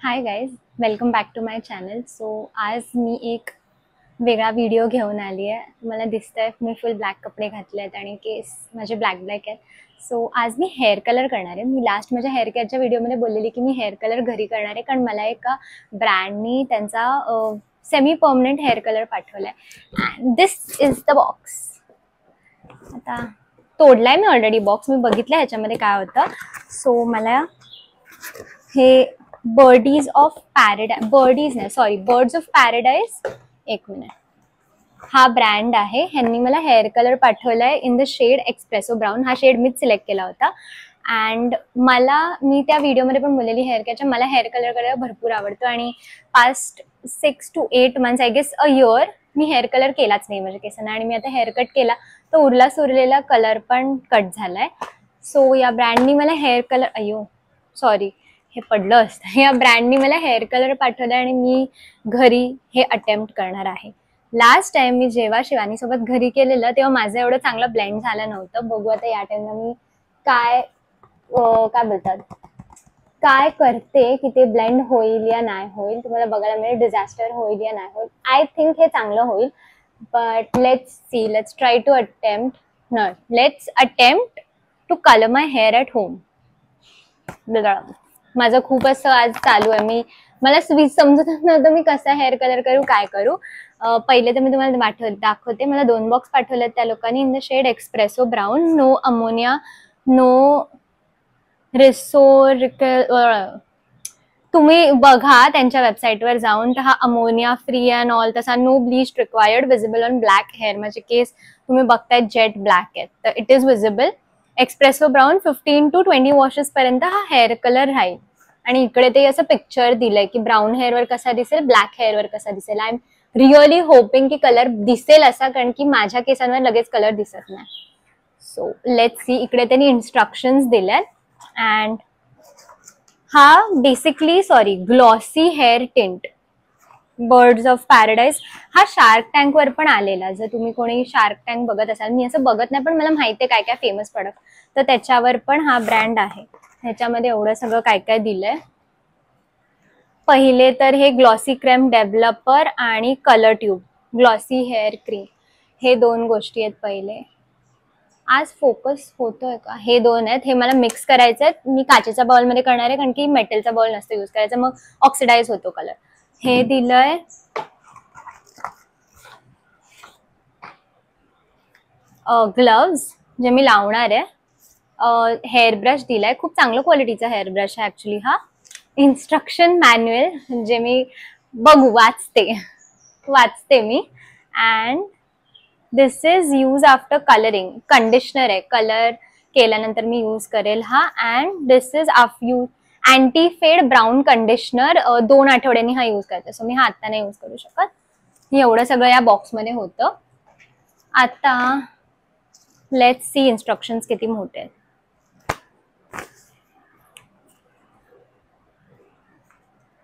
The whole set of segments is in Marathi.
High guys, welcome back to my channel. So आज मी एक वेगळा व्हिडिओ घेऊन आली आहे. तुम्हाला दिसतंय मी फुल ब्लॅक कपडे घातले आहेत आणि केस माझे ब्लॅक आहेत. सो आज मी हेअर कलर करणार आहे. मी लास्ट माझ्या हेअर केअरच्या व्हिडिओमध्ये बोललेली की मी हेअर कलर घरी करणार आहे, कारण मला एका ब्रँडनी त्यांचा सेमी परमनंट हेअर कलर पाठवला आहे. And this is the box. आता तोडलाय मी ऑलरेडी बॉक्स, मी बघितलं ह्याच्यामध्ये काय होतं. सो मला हे birdies of paradise, birds of paradise, एक मिनिट, हा ब्रँड आहे. ह्यांनी मला हेअर कलर पाठवलाय in the shade espresso brown. हा शेड मीच सिलेक्ट केला होता. अँड मी त्या व्हिडिओमध्ये पण बोललेली हेअर कलरच्या, मला हेअर कलर करायला भरपूर आवडतो आणि past 6 to 8 months I guess a year मी हेअर कलर केलाच नाही माझ्या केसांना. आणि मी आता हेअर कट केला तर उरला सुरलेला कलर पण कट झालाय. सो या ब्रँडनी मला हेअर कलर, हे पडलं असतं. या ब्रँडनी मला हेअर कलर पाठवला आणि मी घरी हे अटेम्प्ट करणार आहे. लास्ट टाइम मी जेव्हा शिवानी सोबत घरी केलेलं तेव्हा माझं एवढं चांगलं ब्लेंड झालं नव्हतं. बघू आता या टाइमला मी काय बोलतात, काय करते की ते ब्लेंड होईल या नाही होईल. तुम्हाला बघायला मिळेल डिझास्टर होईल या नाही होईल. आय थिंक हे चांगलं होईल, but let's try to attempt to colour my hair at home. माझं खूप असं आज चालू आहे. मला समजत नव्हतं मी कसा हेअर कलर करू, काय करू. पहिले तर मी तुम्हाला दाखवते. मला 2 बॉक्स पाठवले त्या लोकांनी in the shade espresso brown, no ammonia, no तुम्ही बघा त्यांच्या वेबसाईटवर जाऊन, तर हा अमोनिया फ्री अँड ऑल तसा, no bleach required, visible on black hair. माझे केस तुम्ही बघताय जेट ब्लॅक आहेत, तर it is visible. Espresso brown 15 to 20 washes पर्यंत हा हेअर कलर राहील. आणि इकडे ते असं पिक्चर दिलंय की ब्राऊन हेअरवर कसा दिसेल, ब्लॅक हेअरवर कसा दिसेल. आय एम रिअली होपिंग की कलर दिसेल असा, कारण की माझ्या केसांवर लगेच कलर दिसत नाही. So let's see. इकडे त्यांनी इन्स्ट्रक्शन्स दिल्यात. अँड हा basically glossy hair tint, birds of paradise. हा शार्क टँक वर पण आलेला. जर तुम्ही कोणी शार्क टँक बघत असाल, मी असं बघत नाही पण मला माहिती आहे काय काय फेमस प्रोडक्ट, तर त्याच्यावर पण हा ब्रँड आहे. ह्याच्यामध्ये एवढं सगळं काय काय दिलंय. पहिले तर हे ग्लॉसी क्रीम डेव्हलपर आणि colour tube, glossy hair cream, हे 2 गोष्टी आहेत. पहिले आज फोकस होतोय का, हे 2 आहेत. हे मला मिक्स करायचे आहेत. मी काचेच्या बाउलमध्ये करणार आहे, कारण की मेटलचा बाउल नसतो यूज करायचा, मग ऑक्सिडाइज होतो कलर. हे दिलंय ग्लव्स जे मी लावणार आहे. हेअर ब्रश दिलाय, खूप चांगलं क्वालिटीचा हेअर ब्रश आहे ऍक्च्युली हा. इन्स्ट्रक्शन मॅन्युअल जे मी वाचते मी. And this is use after colouring, conditioner आहे, कलर केल्यानंतर मी यूज करेल हा. And this is anti fade brown conditioner, 2 आठवड्यांनी हा यूज करते. सो मी हा आता नाही यूज करू शकत. एवढं सगळं या बॉक्समध्ये होतं. आता लेट्स सी इन्स्ट्रक्शन्स किती मोठे आहेत.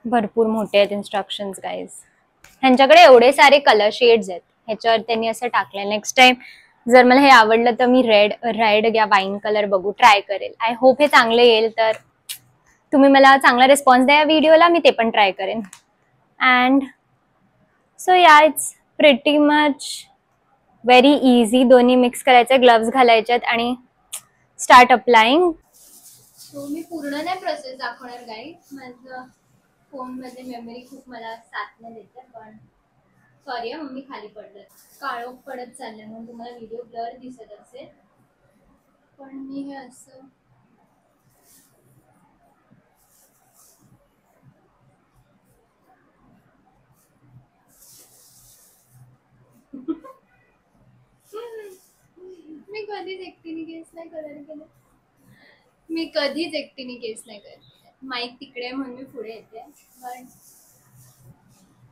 भरपूर मोठे आहेत इन्स्ट्रक्शन्स गाईज. ह्यांच्याकडे एवढे सारे कलर शेड्स आहेत. ह्याच्यावर त्यांनी असं टाकलंय. नेक्स्ट टाइम जर मला हे आवडलं तर मी रेड या वाईन कलर बघू, ट्राय करेल. आय होप हे चांगलं येईल. तर तुम्ही मला चांगला रिस्पॉन्स द्या या व्हिडिओला, मी ते पण ट्राय करेन. अँड सो या it's pretty much very easy. दोन्ही मिक्स करायचे, ग्लव्स घालायचे आणि स्टार्ट अप्लाइंग. सो मी पूर्ण नाही प्रोसेस दाखवणार गाईज. माझं फोनमध्ये मेमरी खूप मला साथ नाही देते, पण सॉरी मम्मी खाली पडलं, काळोख पडत चाललंय म्हणून तुम्हाला व्हिडिओ ब्लर दिसत असेल. पण मी हे असं मी कधीच एकटीने केस नाही करत. माईक तिकडे म्हणून मी पुढे येते. पण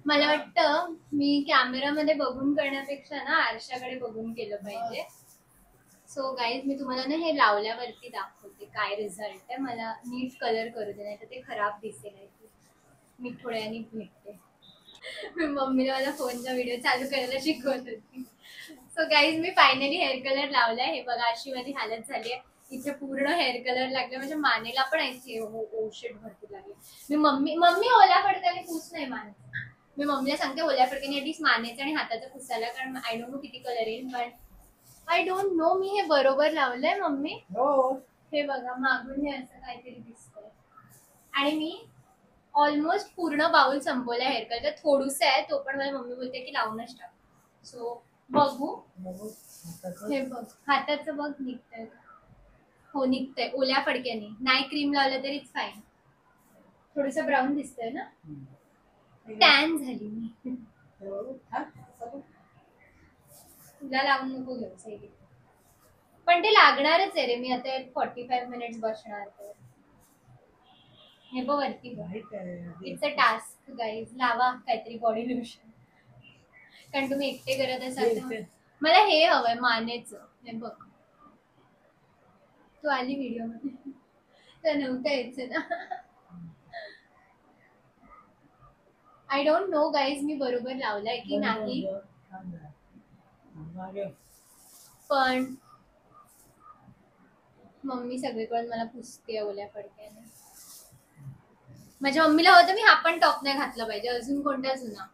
मला वाटतं मी कॅमेरामध्ये बघून करण्यापेक्षा ना आरशाकडे बघून केलं पाहिजे. सो गाईज मी तुम्हाला ना हे लावल्यावरती दाखवते काय रिझल्ट आहे. मला नीट कलर करू दे, नाही तर ते खराब दिसेल. मी थोड्याने भेटते. मी मम्मीला माझ्या फोनचा व्हिडिओ चालू करायला शिकवत होती. सो गाईज मी फायनली हेअर कलर लावलाय. हे बघा अशी माझी हालत झाली आहे. इथे पूर्ण हेअर कलर लागला, म्हणजे मानेला पण इथे ओशेट भरपूर लागले. मी मम्मी ओल्या फडक्याने पुस नाही माने. मी मम्मीला सांगते ओल्या फडक्याने ऍटलीस्ट मानेचं आणि हाताचं पुसायला, कारण आय डोंट नो किती कलर येईल, पण आय डोंट नो मी हे बरोबर लावलंय मम्मी. हे बघा मागून हे असं काहीतरी दिसतंय. आणि मी ऑलमोस्ट पूर्ण बाउल संपवलाय हेअर कलर. थोडंसं आहे तो पण मला मम्मी बोलते की लावूनच टाक. सो बघू. हे बघ हाताचं बघ निघतंय. हो निघतंय ओल्या फडक्याने, नाही क्रीम लावलं तरीच फाईन. थोडंसं ब्राऊन दिसतंय ना, टॅन झाली मी. तुला लावून नको घेऊ साईड, पण ते लागणारच आहे रे. मी आता 45 मिनिट्स बसणार तर. हे बघ वरती बघ, इट्स अ टास्क गाईज. लावा काहीतरी बॉडी लोशन, कारण तुम्ही एकटे करत असाल तर. मला हे हवंय मानेचं. हे बघ तू आली व्हिडिओ मध्ये तर नव्हतं यायचं ना. आय डोंट नो गाईज मी बरोबर लावलाय की नाही, पण मम्मी सगळीकडे मला पुसते ओल्या फडक्याने. माझ्या मम्मीला होतं मी हा पण टॉप नाही घातला पाहिजे, अजून कोणता जुना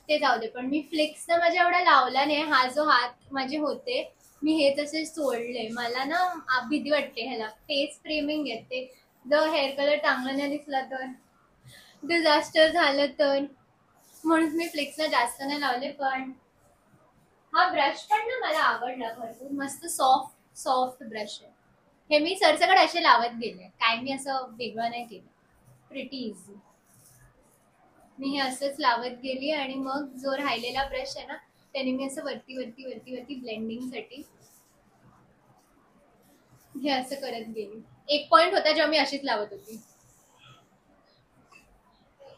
ते जाऊ दे, पण मी फ्लेक्सचा माझ्या एवढा लावला नाही. हा जो हात माझे होते मी हे तसे सोडले. मला ना भीती वाटते ह्याला, फेस फ्रेमिंग येते. जर हेअर कलर चांगला नाही दिसला तर, डिझास्टर झालं तर, म्हणून मी फ्लेक्सला जास्त नाही लावले. पण हा ब्रश पण ना मला आवडला भरपूर, मस्त सॉफ्ट सॉफ्ट ब्रश आहे. हे मी सरसकट असे लावत गेले, काय मी असं वेगळं नाही केलं. Pretty easy. मी हे असंच लावत गेली आणि मग जो राहिलेला ब्रश आहे ना त्याने मी असं वरती वरती वरती वरती ब्लेंडिंग साठी हे असं करत गेली. एक पॉइंट होता जेव्हा मी अशीच लावत होती.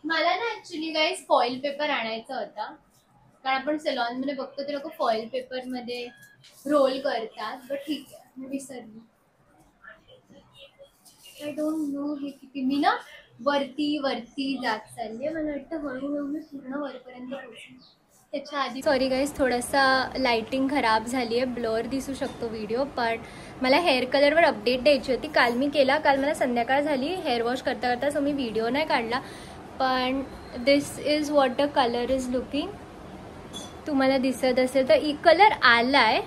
मला ना ऍक्च्युली गाईज फॉइल पेपर आणायचा होता, कारण आपण सलॉन मध्ये बघतो ते लोक फॉइल पेपर मध्ये रोल करतात. बट ठीक आहे मी विसरली. आय डोंट नो हे किती. मी ना वरती वरती जात चालली. मला वाटतं हळूहळू मी पूर्ण वरपर्यंत पोहोचेन. त्याच्या आधी सॉरी गाईज थोडासा लाइटिंग खराब झाली आहे, ब्लर दिसू शकतो व्हिडिओ. पण मला हेअर कलरवर अपडेट द्यायची होती. काल मी केला, काल मला संध्याकाळ झाली हेअर वॉश करता करता, सो मी व्हिडिओ नाही काढला. पण this is what the colour is looking. तुम्हाला दिसत असेल तर कलर आलाय,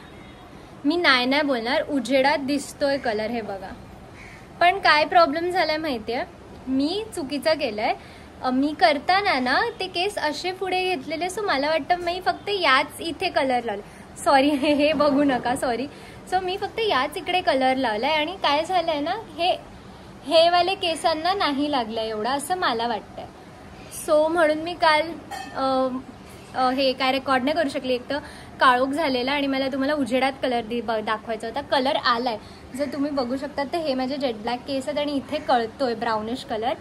मी नाही बोलणार, उजेडात दिसतोय कलर. हे बघा. पण काय प्रॉब्लेम झालाय माहितीये, मी चुकीचा केलाय. मी करताना ना ते केस असे पुढे घेतलेले, सो मला वाटतं मी फक्त याच इथे कलर लावले. सॉरी हे बघू नका, सॉरी. सो मी फक्त याच इकडे कलर लावलाय आणि काय झालंय ना हे वाले केसांना नाही लागलाय एवढा असं मला वाटतंय. सो म्हणून मी काल हे काय रेकॉर्ड नाही करू शकले. एक तर काळोख झालेला आणि मला तुम्हाला उजेडात कलर दाखवायचा होता. कलर आलाय जर तुम्ही बघू शकता तर हे माझे जेट ब्लॅक केस आहेत आणि इथे कळतोय ब्राउनिश कलर.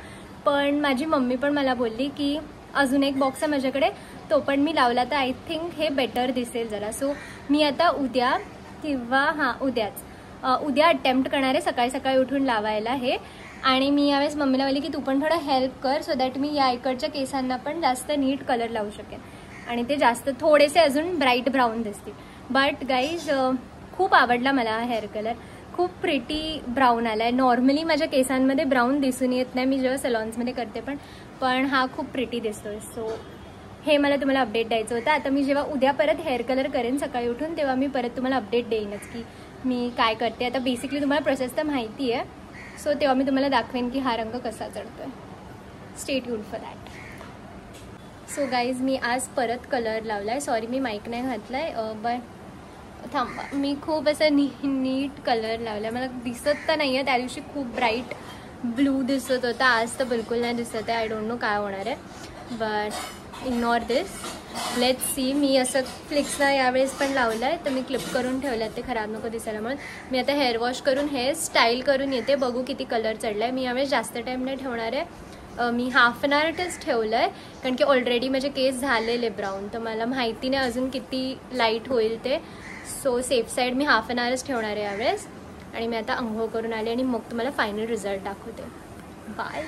पण माझी मम्मी पण मला बोलली की अजून एक बॉक्स आहे माझ्याकडे, तो पण मी लावला तर आय थिंक हे बेटर दिसेल जरा. सो मी आता उद्या किंवा उद्या अटेम्प्ट करणार आहे सकाळी सकाळी उठून लावायला हे. आणि मी यावेळेस मम्मीला बोलली की तू पण थोडं हेल्प कर, सो दॅट मी या इकडच्या केसांना पण जास्त नीट कलर लावू शकेन आणि ते जास्त थोडेसे अजून ब्राईट ब्राऊन दिसतील. बट गाईज खूप आवडला मला हा हेअर कलर. खूप प्रिटी ब्राऊन आलाय. नॉर्मली माझ्या केसांमध्ये ब्राऊन दिसून येत नाही मी जेव्हा सलॉन्समध्ये करते, पण हा खूप प्रिटी दिसतोय. सो हे मला तुम्हाला अपडेट द्यायचं होतं. आता मी जेव्हा उद्या परत हेअर कलर करेन सकाळी उठून, तेव्हा मी परत तुम्हाला अपडेट देईनच की मी काय करते. आता बेसिकली तुम्हाला प्रोसेस तर माहिती आहे, सो तेव्हा मी तुम्हाला दाखवेन की हा रंग कसा चढतोय. Stay tuned for that. So guys मी आज परत कलर लावलाय. सॉरी मी माईक नाही घातलाय, बट थांबा, मी खूप असं नीट कलर लावलाय. मला दिसत तर नाही आहे, त्या दिवशी खूप ब्राईट ब्लू दिसत होता, आज तर बिलकुल नाही दिसत आहे. आय डोंट नो काय होणार आहे, but ignore this. Let's see. मी असं फ्लिक्सला यावेळेस पण लावलं आहे, तर मी क्लिप करून ठेवलं आहे ते खराब नको दिसायला म्हणून. मी आता हेअर वॉश करून हेअर स्टाईल करून येते, बघू किती कलर चढला आहे. मी यावेळेस जास्त टाईम नाही ठेवणार आहे, मी हाफ एन आवरच ठेवलं आहे, कारण की ऑलरेडी माझे केस झालेले ब्राऊन, तर मला माहिती नाही अजून किती लाईट होईल ते. सो सेफ साईड मी हाफ एन आवरच ठेवणार आहे यावेळेस. आणि मी आता अंघोळ करून आले आणि मग तुम्हाला फायनल रिझल्ट दाखवते. बाय.